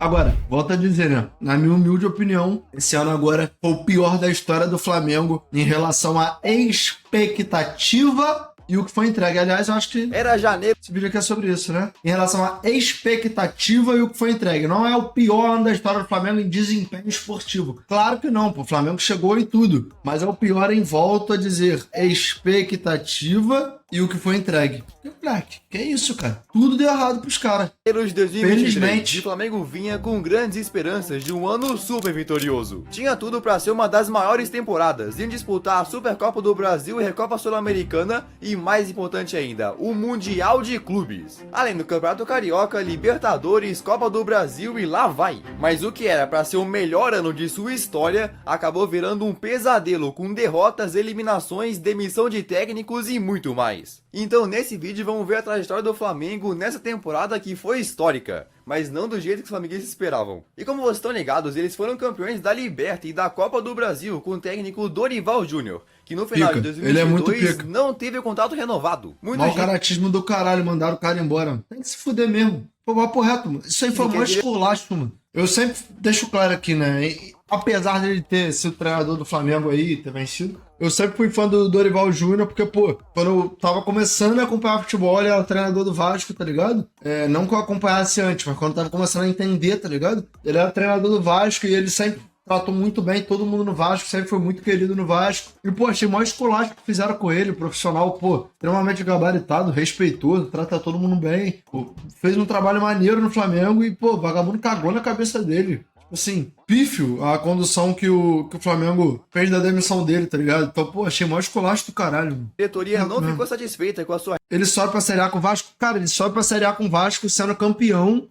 Agora, volto a dizer, né? Na minha humilde opinião, esse ano agora foi o pior da história do Flamengo em relação à expectativa e o que foi entregue. Aliás, eu acho que Era janeiro. esse vídeo aqui é sobre isso, né? Em relação à expectativa e o que foi entregue. Não é o pior ano da história do Flamengo em desempenho esportivo. Claro que não, pô. O Flamengo chegou em tudo. Mas é o pior em volta a dizer expectativa e o que foi entregue. Moleque, que isso, cara? Tudo deu errado pros caras. De 2023, Felizmente. o Flamengo vinha com grandes esperanças de um ano super vitorioso. Tinha tudo para ser uma das maiores temporadas, iam disputar a Supercopa do Brasil e Recopa Sul-Americana e, mais importante ainda, o Mundial de Clubes. Além do Campeonato Carioca, Libertadores, Copa do Brasil e lá vai. Mas o que era para ser o melhor ano de sua história acabou virando um pesadelo com derrotas, eliminações, demissão de técnicos e muito mais. Então nesse vídeo vamos ver a trajetória do Flamengo nessa temporada que foi histórica, mas não do jeito que os flamenguistas esperavam. E como vocês estão ligados, eles foram campeões da Liberta e da Copa do Brasil com o técnico Dorival Júnior, que no final de Ele é muito 2022 pica. não teve o contrato renovado. Muita Mau gente caratismo do caralho, mandaram o cara embora. Tem que se fuder mesmo. Foi papo reto, mano. Isso aí foi Ele mó quer dizer- esculacho, mano. Eu sempre deixo claro aqui, né? Apesar dele ter sido treinador do Flamengo aí, ter vencido, eu sempre fui fã do Dorival Júnior, porque, pô, quando eu tava começando a acompanhar futebol, ele era treinador do Vasco, tá ligado? Não que eu acompanhasse antes, mas quando eu tava começando a entender, tá ligado? Ele era treinador do Vasco e ele sempre tratou muito bem todo mundo no Vasco, sempre foi muito querido no Vasco. E, pô, achei mó esculacho que fizeram com ele, profissional, pô, extremamente gabaritado, respeitoso, trata todo mundo bem. Pô, fez um trabalho maneiro no Flamengo e, pô, o vagabundo cagou na cabeça dele. Assim, pífio a condução que o Flamengo fez da demissão dele, tá ligado? Então, pô, achei mó esculacho do caralho. Mano. diretoria não ficou satisfeita com a sua Ele sobe pra Série A com o Vasco. Cara, ele sobe pra Série A com o Vasco sendo campeão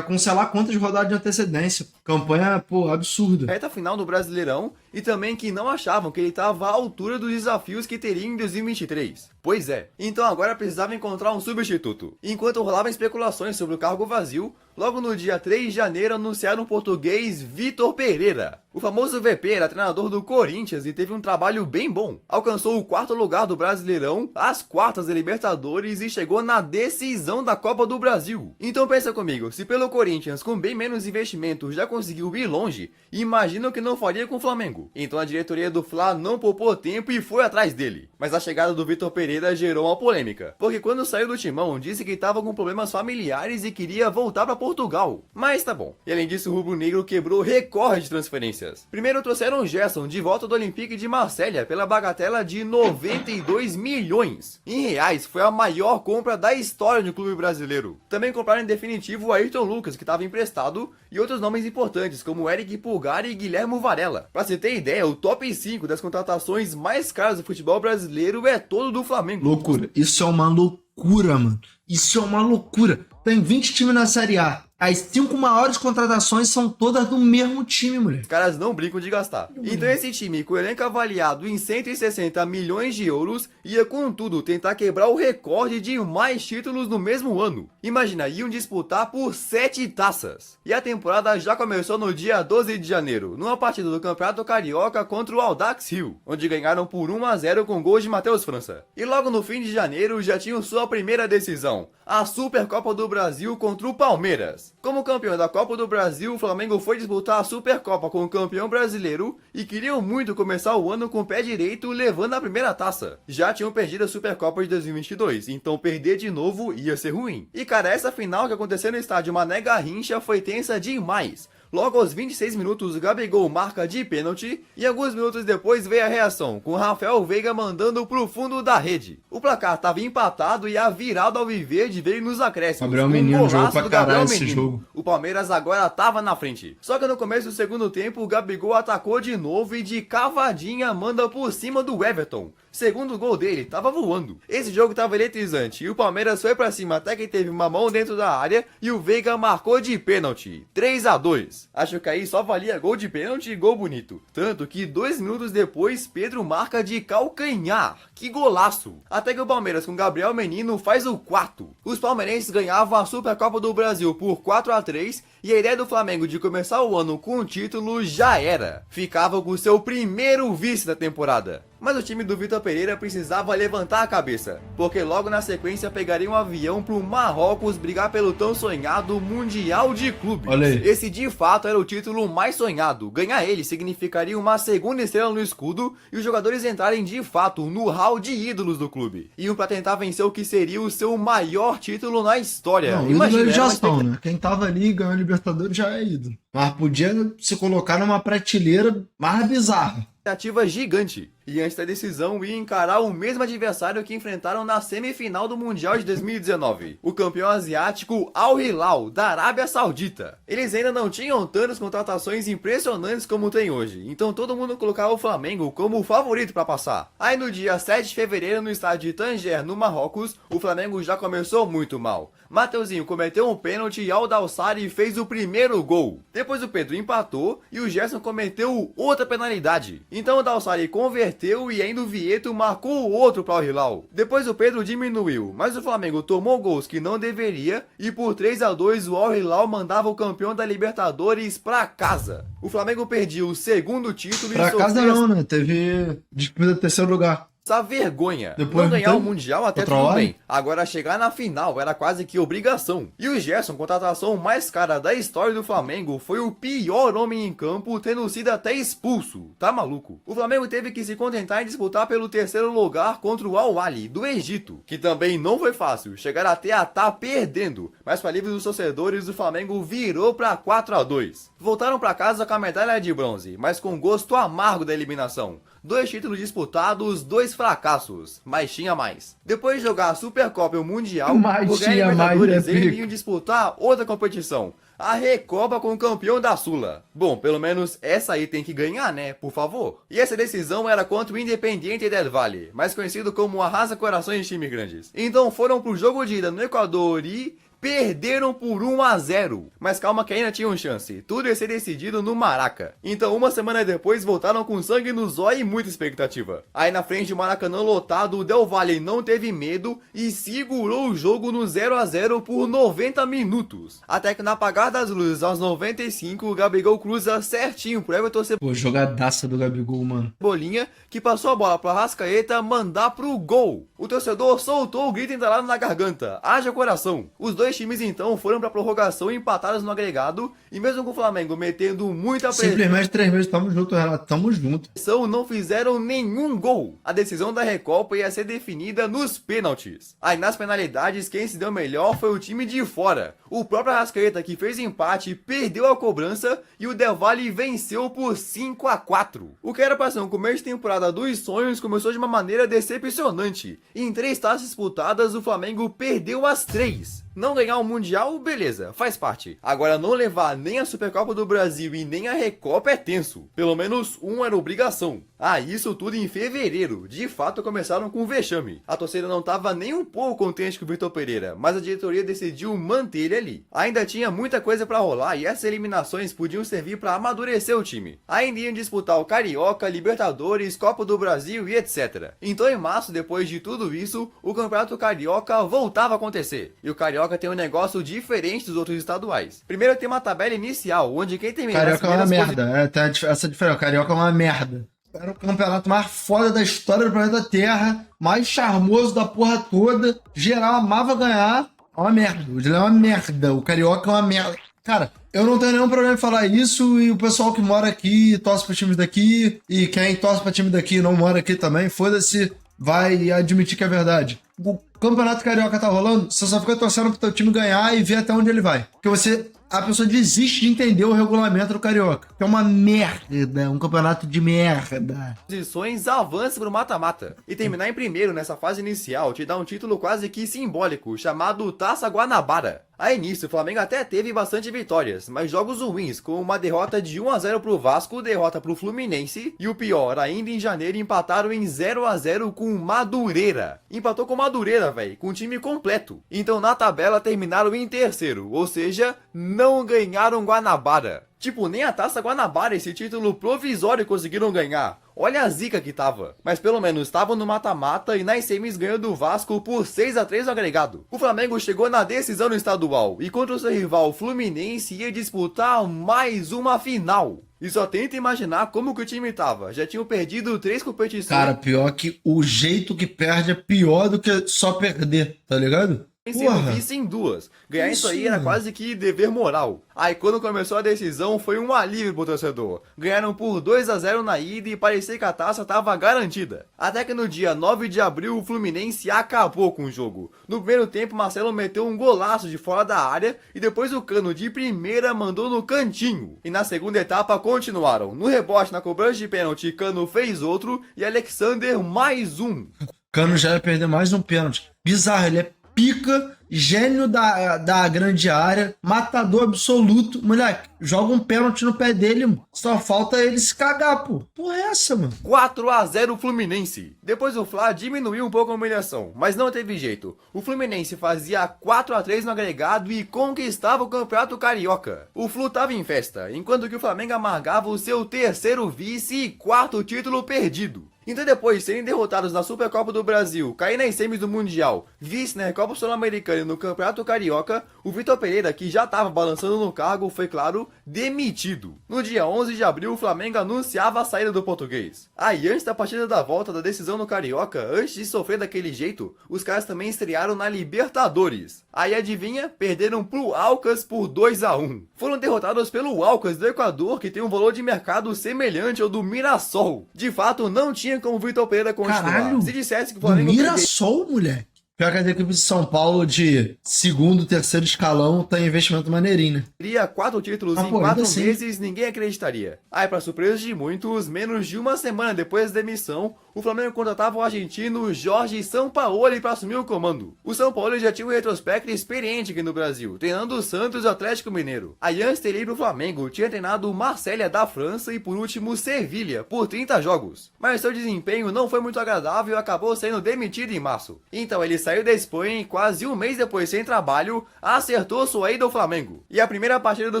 com sei lá quantas rodadas de antecedência. Campanha, pô, absurda. reta final do Brasileirão e também que não achavam que ele estava à altura dos desafios que teria em 2023. Pois é, então agora precisava encontrar um substituto. Enquanto rolavam especulações sobre o cargo vazio, logo no dia 3 de janeiro anunciaram o português Vitor Pereira. O famoso VP era treinador do Corinthians e teve um trabalho bem bom. Alcançou o 4º lugar do Brasileirão, as quartas da Libertadores e chegou na decisão da Copa do Brasil. Então pensa comigo, se pelo Corinthians com bem menos investimento já conseguiu ir longe, imagina o que não faria com o Flamengo. Então a diretoria do Fla não poupou tempo e foi atrás dele. Mas a chegada do Vitor Pereira gerou uma polêmica, porque quando saiu do timão disse que estava com problemas familiares e queria voltar para Portugal. Mas tá bom. E além disso o rubro-negro quebrou recorde de transferências. Primeiro trouxeram o Gerson de volta do Olympique de Marselha pela bagatela de 92 milhões. Em reais, foi a maior compra da história do clube brasileiro. Também compraram em definitivo o Ayrton Lucas, que estava emprestado, e outros nomes importantes, como Eric Pulgar e Guilherme Varela. Pra você ter ideia, o top 5 das contratações mais caras do futebol brasileiro é todo do Flamengo. Loucura. Isso é uma loucura, mano. Isso é uma loucura. Tem 20 times na Série A. As 5 maiores contratações são todas do mesmo time, mulher. Os caras não brincam de gastar. Então esse time, com o elenco avaliado em 160 milhões de euros, ia contudo tentar quebrar o recorde de mais títulos no mesmo ano. Imagina, iam disputar por 7 taças. E a temporada já começou no dia 12 de janeiro, numa partida do Campeonato Carioca contra o Audax Rio, onde ganharam por 1-0 com gols de Matheus França. E logo no fim de janeiro já tinham sua primeira decisão, a Supercopa do Brasil contra o Palmeiras. Como campeão da Copa do Brasil, o Flamengo foi disputar a Supercopa com o campeão brasileiro e queriam muito começar o ano com o pé direito levando a primeira taça. Já tinham perdido a Supercopa de 2022, então perder de novo ia ser ruim. E cara, essa final que aconteceu no estádio Mané Garrincha foi tensa demais. Logo aos 26 minutos, Gabigol marca de pênalti e alguns minutos depois veio a reação, com Rafael Veiga mandando pro fundo da rede. O placar estava empatado e a virada alviverde veio nos acréscimos. Gabriel Menino golaço jogou pra do Gabriel caralho esse Menino. jogo. O Palmeiras agora estava na frente. Só que no começo do segundo tempo, o Gabigol atacou de novo e de cavadinha manda por cima do Everton. Segundo gol dele, tava voando. Esse jogo tava eletrizante e o Palmeiras foi pra cima até que teve uma mão dentro da área e o Veiga marcou de pênalti. 3-2. Acho que aí só valia gol de pênalti e gol bonito. Tanto que 2 minutos depois, Pedro marca de calcanhar. Que golaço! Até que o Palmeiras com Gabriel Menino faz o 4. Os palmeirenses ganhavam a Supercopa do Brasil por 4-3 e a ideia do Flamengo de começar o ano com o título já era. Ficava com seu primeiro vice da temporada. Mas o time do Vitor Pereira precisava levantar a cabeça, porque logo na sequência pegaria um avião pro Marrocos brigar pelo tão sonhado Mundial de Clubes. Olha aí. Esse de fato era o título mais sonhado. Ganhar ele significaria uma segunda estrela no escudo e os jogadores entrarem de fato no hall de ídolos do clube. Iam pra tentar vencer o que seria o seu maior título na história. Não, Imagina, eles já era uma são, né? Quem tava ali e ganhou a Libertadores já é ídolo. Mas podia se colocar numa prateleira mais bizarra. expectativa gigante. E antes da decisão ia encarar o mesmo adversário que enfrentaram na semifinal do Mundial de 2019, o campeão asiático Al Hilal, da Arábia Saudita. Eles ainda não tinham tantas contratações impressionantes como tem hoje, então todo mundo colocava o Flamengo como o favorito para passar. Aí no dia 7 de fevereiro, no estádio de Tanger, no Marrocos, o Flamengo já começou muito mal. Mateuzinho cometeu um pênalti e Al-Dawsari fez o primeiro gol. Depois o Pedro empatou e o Gerson cometeu outra penalidade. Então o Dawsari converteu e ainda o Vieto marcou o outro para o Hilal. Depois o Pedro diminuiu, mas o Flamengo tomou gols que não deveria e por 3-2 o Al Hilal mandava o campeão da Libertadores para casa. O Flamengo perdia o segundo título Pra e casa não, né? Teve disputa do terceiro lugar. essa vergonha. Depois não ganhar não o tem Mundial até outra tudo hora? bem. Agora chegar na final era quase que obrigação. E o Gerson, contratação mais cara da história do Flamengo, foi o pior homem em campo, tendo sido até expulso. Tá maluco? O Flamengo teve que se contentar em disputar pelo terceiro lugar contra o Al Ahly, do Egito, que também não foi fácil. Chegaram até a estar perdendo, mas para alívio dos torcedores, o Flamengo virou para 4-2. Voltaram para casa com a medalha de bronze, mas com gosto amargo da eliminação. 2 títulos disputados, 2 fracassos, mas tinha mais. Depois de jogar a Supercopa e o Mundial, Mas por ganhar tinha a mais, Libertadores, né, eles Pico? iam disputar outra competição, a Recopa com o campeão da Sula. Bom, pelo menos essa aí tem que ganhar, né? Por favor. E essa decisão era contra o Independiente del Valle, mais conhecido como Arrasa Corações de Times Grandes. Então foram pro jogo de ida no Equador e perderam por 1-0. Mas calma que ainda tinham chance. Tudo ia ser decidido no Maraca. Então uma semana depois voltaram com sangue no zóio e muita expectativa. Aí na frente do Maracanã lotado, o Del Valle não teve medo e segurou o jogo no 0-0 por 90 minutos. Até que na apagar das luzes, aos 95, o Gabigol cruza certinho pro Everton Pô, jogadaça do Gabigol, mano. Cebolinha, que passou a bola para Arrascaeta mandar pro gol. O torcedor soltou o grito entalado na garganta. Haja coração. Os dois times então foram para prorrogação empatados no agregado e mesmo com o Flamengo metendo muita pressão, Simplesmente 3 meses, tamo junto, Renato, tamo junto. não fizeram nenhum gol. A decisão da Recopa ia ser definida nos pênaltis. Aí nas penalidades quem se deu melhor foi o time de fora. O próprio Arrascaeta, que fez empate, perdeu a cobrança e o Del Valle venceu por 5-4. O que era para ser um começo de temporada dos sonhos começou de uma maneira decepcionante. Em 3 taças disputadas, o Flamengo perdeu as 3. Não ganhar o Mundial, beleza, faz parte. Agora não levar nem a Supercopa do Brasil e nem a Recopa é tenso. Pelo menos um era obrigação. Ah, isso tudo em fevereiro. De fato começaram com vexame. A torcida não estava nem um pouco contente com o Vitor Pereira, mas a diretoria decidiu manter ele ali. Ainda tinha muita coisa para rolar e essas eliminações podiam servir para amadurecer o time. Ainda iam disputar o Carioca, Libertadores, Copa do Brasil e etc. Então em março, depois de tudo isso, o Campeonato Carioca voltava a acontecer. E o Carioca tem um negócio diferente dos outros estaduais. Primeiro tem uma tabela inicial, onde quem terminar Carioca é uma merda. Tem essa diferença. Carioca é uma merda. Era o campeonato mais foda da história do planeta Terra, mais charmoso da porra toda. Geral amava ganhar. É uma merda. O Dilema é uma merda. O Carioca é uma merda. Cara, eu não tenho nenhum problema em falar isso e o pessoal que mora aqui torce para times daqui e quem torce para time daqui e não mora aqui também, foda-se, vai admitir que é verdade. O Campeonato Carioca tá rolando, você só fica torcendo pro teu time ganhar e ver até onde ele vai. Porque a pessoa desiste de entender o regulamento do Carioca. Que é uma merda, um campeonato de merda. Posições avança pro mata-mata. E terminar em primeiro nessa fase inicial te dá um título quase que simbólico, chamado Taça Guanabara. Aí nisso, o Flamengo até teve bastante vitórias, mas jogos ruins, com uma derrota de 1-0 pro Vasco, derrota pro Fluminense, e o pior, ainda em janeiro empataram em 0-0 com Madureira. Empatou com Madureira, velho, com o time completo. Então na tabela terminaram em terceiro, ou seja, não ganharam Guanabara. Tipo, nem a Taça Guanabara, esse título provisório, conseguiram ganhar. Olha a zica que tava. Mas pelo menos estavam no mata-mata e nas semis ganhou do Vasco por 6-3 no agregado. O Flamengo chegou na decisão no estadual e contra o seu rival Fluminense ia disputar mais uma final. E só tenta imaginar como que o time tava. Já tinham perdido 3 competições. Cara, pior que o jeito que perde é pior do que só perder, tá ligado? Vice em 2. Ganhar isso aí era quase que dever moral. Aí quando começou a decisão foi um alívio pro torcedor. Ganharam por 2-0 na ida e parecia que a taça tava garantida. Até que no dia 9 de abril o Fluminense acabou com o jogo. No primeiro tempo Marcelo meteu um golaço de fora da área e depois o Cano de primeira mandou no cantinho. E na segunda etapa continuaram. No rebote na cobrança de pênalti Cano fez outro e Alexander mais um. Cano já ia perder mais um pênalti. Bizarro, ele é pica, gênio da grande área, matador absoluto. Moleque, joga um pênalti no pé dele, mano. Só falta ele se cagar, pô. Porra é essa, mano? 4-0 Fluminense. Depois o Fla diminuiu um pouco a humilhação, mas não teve jeito. O Fluminense fazia 4-3 no agregado e conquistava o Campeonato Carioca. O Flu tava em festa, enquanto que o Flamengo amargava o seu terceiro vice e quarto título perdido. Então depois de serem derrotados na Supercopa do Brasil, cair nas semis do Mundial, vice na Recopa Sul-Americana e no Campeonato Carioca, o Vitor Pereira, que já estava balançando no cargo, foi, claro, demitido. No dia 11 de abril, o Flamengo anunciava a saída do português. Aí, antes da partida da volta da decisão no Carioca, antes de sofrer daquele jeito, os caras também estrearam na Libertadores. Aí, adivinha? Perderam pro Alcas por 2-1. Foram derrotados pelo Alcas do Equador, que tem um valor de mercado semelhante ao do Mirassol. De fato, não tinha como o Vitor Pereira continuar. Caralho, se dissesse que o Flamengo... Mirassol, moleque? Pior que a equipe de São Paulo de segundo, terceiro escalão tem investimento maneirinho, né? Teria 4 títulos em 4 meses, ninguém acreditaria. Aí, para surpresa de muitos, menos de uma semana depois da demissão, o Flamengo contratava o argentino Jorge Sampaoli para assumir o comando. O Sampaoli já tinha um retrospecto experiente aqui no Brasil, treinando o Santos e o Atlético Mineiro. Aí, antes de ir pro Flamengo, tinha treinado o Marselha da França e, por último, Sevilha, por 30 jogos. Mas seu desempenho não foi muito agradável e acabou sendo demitido em março. Então, ele saiu da Espanha e quase um mês depois, sem trabalho, acertou sua ida ao Flamengo. E a primeira partida do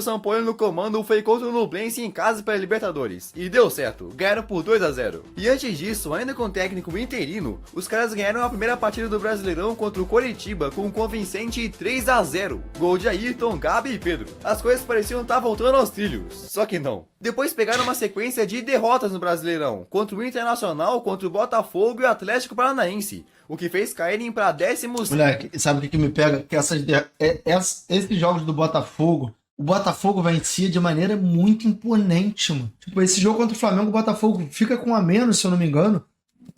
Sampaoli no comando foi contra o Nublense em casa pela Libertadores. E deu certo, ganharam por 2-0. E antes disso, ainda com o técnico interino, os caras ganharam a primeira partida do Brasileirão contra o Coritiba com um convincente 3-0. Gol de Ayrton, Gabi e Pedro. As coisas pareciam estar voltando aos trilhos, só que não. Depois pegaram uma sequência de derrotas no Brasileirão, contra o Internacional, contra o Botafogo e o Atlético Paranaense, o que fez caírem para 10º. Moleque, sabe o que me pega? Que esses jogos do Botafogo, o Botafogo vencia de maneira muito imponente, mano. Tipo, esse jogo contra o Flamengo, o Botafogo fica com a menos, se eu não me engano.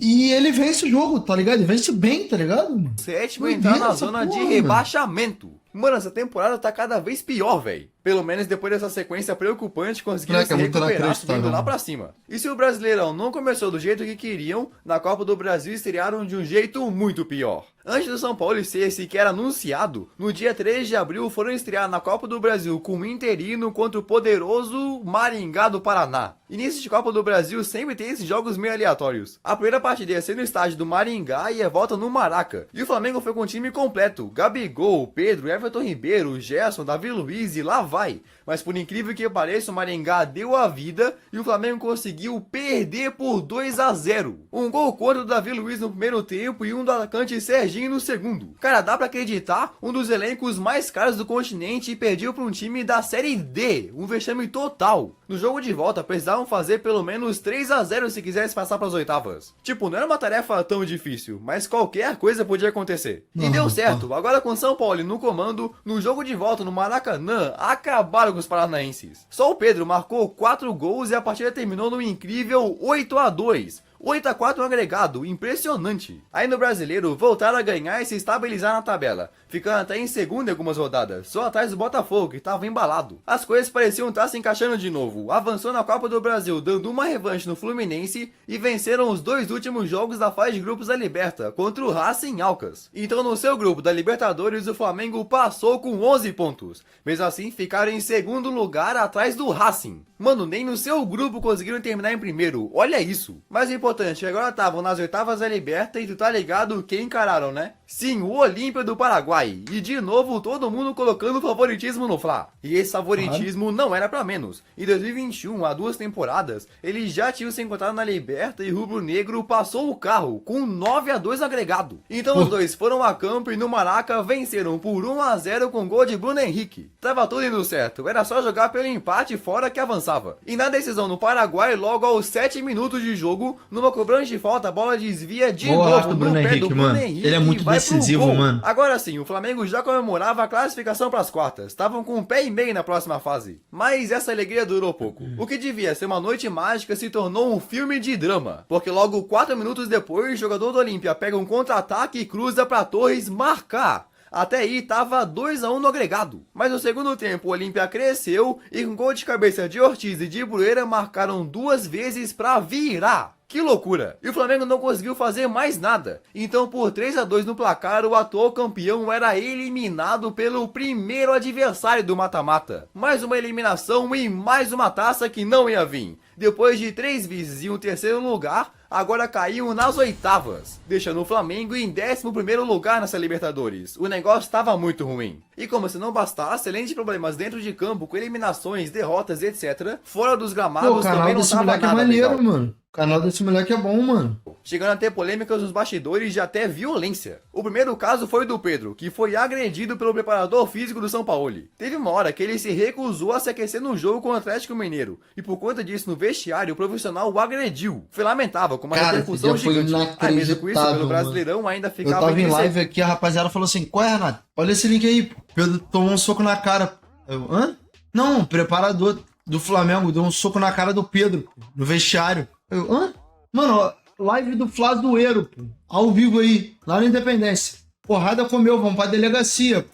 E ele vence o jogo, tá ligado? Ele vence bem, tá ligado, mano? Sétimo entrar na zona de rebaixamento. Mano, essa temporada tá cada vez pior, velho. Pelo menos depois dessa sequência preocupante, conseguiram se recuperar subindo lá pra cima. E se o Brasileirão não começou do jeito que queriam, na Copa do Brasil estrearam de um jeito muito pior. Antes do São Paulo ser sequer anunciado, no dia 3 de abril foram estrear na Copa do Brasil com o interino contra o poderoso Maringá do Paraná. Início de Copa do Brasil sempre tem esses jogos meio aleatórios. A primeira partida ia ser no estádio do Maringá e a volta no Maraca. E o Flamengo foi com o time completo. Gabigol, Pedro, Everton Ribeiro, Gerson, Davi Luiz e lá vai. Mas por incrível que pareça, o Maringá deu a vida e o Flamengo conseguiu perder por 2-0. Um gol contra o Davi Luiz no primeiro tempo e um do atacante Serginho no segundo. Cara, dá pra acreditar, um dos elencos mais caros do continente perdeu pra um time da Série D, um vexame total. No jogo de volta, precisavam fazer pelo menos 3-0 se quisesse passar pras oitavas. Tipo, não era uma tarefa tão difícil, mas qualquer coisa podia acontecer. E deu certo, agora com São Paulo no comando, no jogo de volta no Maracanã, acabaram com os paranaenses. Só o Pedro marcou 4 gols e a partida terminou no incrível 8-2. 8-4 no agregado, impressionante. Aí no Brasileiro, voltaram a ganhar e se estabilizar na tabela, ficando até em segundo em algumas rodadas, só atrás do Botafogo, que estava embalado. As coisas pareciam estar se encaixando de novo, avançou na Copa do Brasil, dando uma revanche no Fluminense e venceram os 2 últimos jogos da fase de grupos da Liberta, contra o Racing e Alcas. Então no seu grupo da Libertadores, o Flamengo passou com 11 pontos, mesmo assim ficaram em segundo lugar atrás do Racing. Mano, nem no seu grupo conseguiram terminar em primeiro, olha isso. Mas o importante é que agora estavam nas oitavas da Liberta e tu tá ligado quem encararam, né? Sim, o Olímpia do Paraguai. E de novo todo mundo colocando favoritismo no Fla. E esse favoritismo não era pra menos. Em 2021, há 2 temporadas, eles já tinham se encontrado na Liberta e o Rubro Negro passou o carro com 9-2 agregado. Então os dois foram a campo e no Maraca venceram por 1-0 com gol de Bruno Henrique. Tava tudo indo certo, era só jogar pelo empate fora que avançava. E na decisão no Paraguai, logo aos 7 minutos de jogo, numa cobrança de falta, a bola desvia de novo no Bruno pé Henrique, do Bruno mano. Henrique. Ele é muito decisivo, mano. Agora sim, o Flamengo já comemorava a classificação para as quartas. Estavam com um pé e meio na próxima fase. Mas essa alegria durou pouco. O que devia ser uma noite mágica se tornou um filme de drama. Porque logo 4 minutos depois, o jogador do Olímpia pega um contra-ataque e cruza para Torres marcar. Até aí tava 2-1 no agregado. Mas no segundo tempo o Olímpia cresceu e com gol de cabeça de Ortiz e de Brueira marcaram 2 vezes para virar. Que loucura! E o Flamengo não conseguiu fazer mais nada. Então por 3-2 no placar, o atual campeão era eliminado pelo primeiro adversário do mata-mata. Mais uma eliminação e mais uma taça que não ia vir. Depois de 3 vices e um terceiro lugar, agora caiu nas oitavas, deixando o Flamengo em 11º lugar nessa Libertadores. O negócio estava muito ruim. E como se não bastasse, além de problemas dentro de campo, com eliminações, derrotas, etc., fora dos gramados também não estava nada é maneiro, legal. Mano. O canal desse moleque é bom, mano. Chegando a ter polêmicas nos bastidores de até violência. O primeiro caso foi do Pedro, que foi agredido pelo preparador físico do São Paulo. Teve uma hora que ele se recusou a se aquecer no jogo com o Atlético Mineiro, e por conta disso no vestiário o profissional o agrediu. Foi lamentável, com uma repercussão gigante. Aí mesmo com isso, pelo Brasileirão ainda ficava... Eu tava em live aqui, a rapaziada falou assim, qual é, Renato? Olha esse link aí, pô. Pedro tomou um soco na cara. Eu, hã? Não, o preparador do Flamengo deu um soco na cara do Pedro, no vestiário. Eu, hã? Mano, live do Flá Zoeiro, pô. Ao vivo aí, lá na Independência. Porrada comeu, vamos pra delegacia, pô.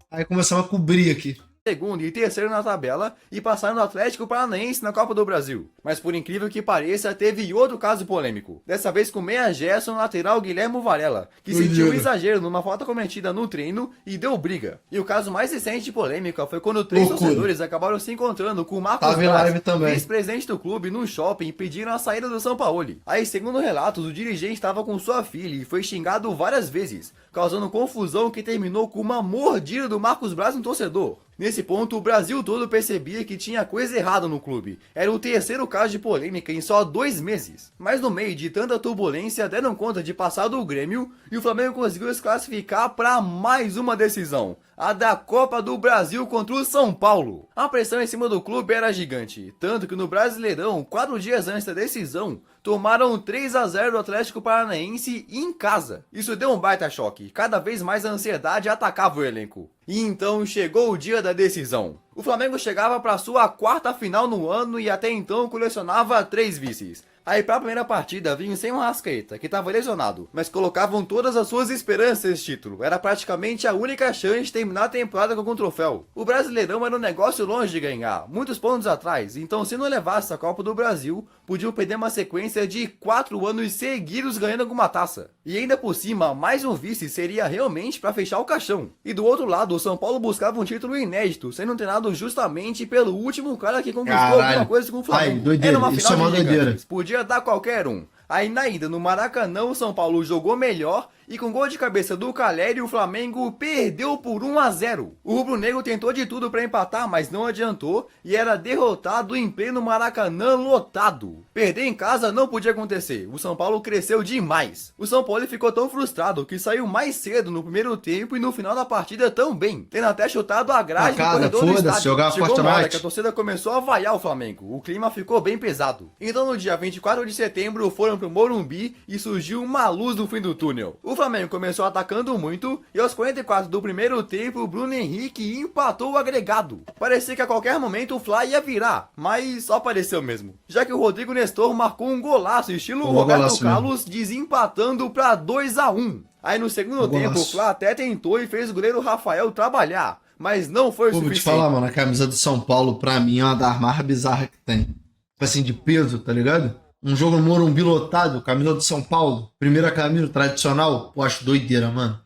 Aí começamos a cobrir aqui. Segundo e terceiro na tabela e passaram no Atlético Paranaense na Copa do Brasil. Mas por incrível que pareça, teve outro caso polêmico. Dessa vez com o meia Gerson, lateral Guilherme Varela, que sentiu um exagero numa falta cometida no treino e deu briga. E o caso mais recente de polêmica foi quando 3 torcedores acabaram se encontrando com o Marcos Braz, vice-presidente do clube, num shopping e pediram a saída do São Paulo. Aí, segundo relatos, o dirigente estava com sua filha e foi xingado várias vezes, causando confusão que terminou com uma mordida do Marcos Braz no torcedor. Nesse ponto, o Brasil todo percebia que tinha coisa errada no clube. Era o terceiro caso de polêmica em só 2 meses. Mas no meio de tanta turbulência, deram conta de passar do Grêmio e o Flamengo conseguiu se classificar para mais uma decisão. A da Copa do Brasil contra o São Paulo. A pressão em cima do clube era gigante, tanto que no Brasileirão, 4 dias antes da decisão, tomaram 3-0 do Atlético Paranaense em casa. Isso deu um baita choque, cada vez mais a ansiedade atacava o elenco. E então chegou o dia da decisão. O Flamengo chegava para sua 4ª final no ano e até então colecionava 3 vices. Aí pra primeira partida vinham sem o Arrascaeta, que estava lesionado, mas colocavam todas as suas esperanças nesse título. Era praticamente a única chance de terminar a temporada com o troféu. O Brasileirão era um negócio longe de ganhar, muitos pontos atrás, então se não levasse a Copa do Brasil, podiam perder uma sequência de 4 anos seguidos ganhando alguma taça. E ainda por cima, mais um vice seria realmente para fechar o caixão. E do outro lado, o São Paulo buscava um título inédito, sendo treinado justamente pelo último cara que conquistou alguma coisa com o Flamengo. Ai, doideira. Era uma Isso é final uma de doideira. gigantes, podia dar qualquer um. Aí na ida no Maracanã, o São Paulo jogou melhor e com gol de cabeça do Caleri, o Flamengo perdeu por 1-0. O rubro-negro tentou de tudo para empatar, mas não adiantou e era derrotado em pleno Maracanã lotado. Perder em casa não podia acontecer, o São Paulo cresceu demais. O São Paulo ficou tão frustrado que saiu mais cedo no primeiro tempo e no final da partida também, tendo até chutado a grade no corredor do estádio. Chegou uma hora que a torcida começou a vaiar o Flamengo, o clima ficou bem pesado. Então no dia 24 de setembro foram pro Morumbi e surgiu uma luz no fim do túnel. O Flamengo começou atacando muito e aos 44 do primeiro tempo o Bruno Henrique empatou o agregado. Parecia que a qualquer momento o Fla ia virar, mas só pareceu mesmo. Já que o Rodrigo Nestor marcou um golaço estilo Roberto Carlos, desempatando para 2-1. Aí no segundo tempo o Fla até tentou e fez o goleiro Rafael trabalhar, mas não foi o suficiente. Vou te falar, mano, a camisa do São Paulo pra mim é uma das mais bizarras que tem. Tipo assim, de peso, tá ligado? Um jogo no Morumbi lotado, camisa do São Paulo, primeira camisa tradicional, pô, acho doideira, mano.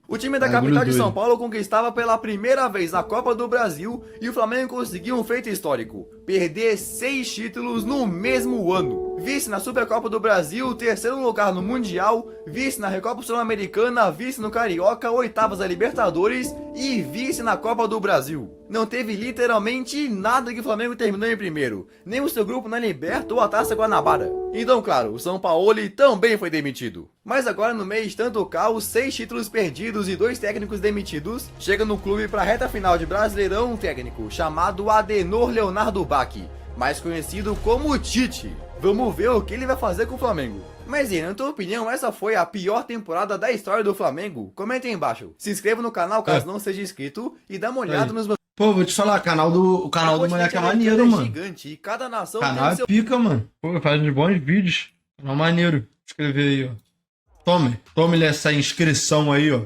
O time da capital de São Paulo conquistava pela primeira vez a Copa do Brasil e o Flamengo conseguiu um feito histórico, perder 6 títulos no mesmo ano. vice na Supercopa do Brasil, terceiro lugar no Mundial, vice na Recopa Sul-Americana, vice no Carioca, oitavas da Libertadores e vice na Copa do Brasil. Não teve literalmente nada que o Flamengo terminou em primeiro, nem o seu grupo na Liberta ou a Taça Guanabara. Então, claro, o São Paulo também foi demitido. Mas agora, no meio de tanto caos, 6 títulos perdidos e 2 técnicos demitidos, chega no clube para a reta final de Brasileirão um técnico chamado Adenor Leonardo Bach, mais conhecido como Tite. Vamos ver o que ele vai fazer com o Flamengo. Mas e na tua opinião, essa foi a pior temporada da história do Flamengo? Comenta aí embaixo. Se inscreva no canal caso não seja inscrito e dá uma olhada nos meus... Pô, vou te falar, o canal do moleque é maneiro, mano. Gigante, e cada nação Canal é pica, mano. Pô, faz uns bons vídeos. Canal maneiro. Escrever aí, ó. Tome essa inscrição aí, ó.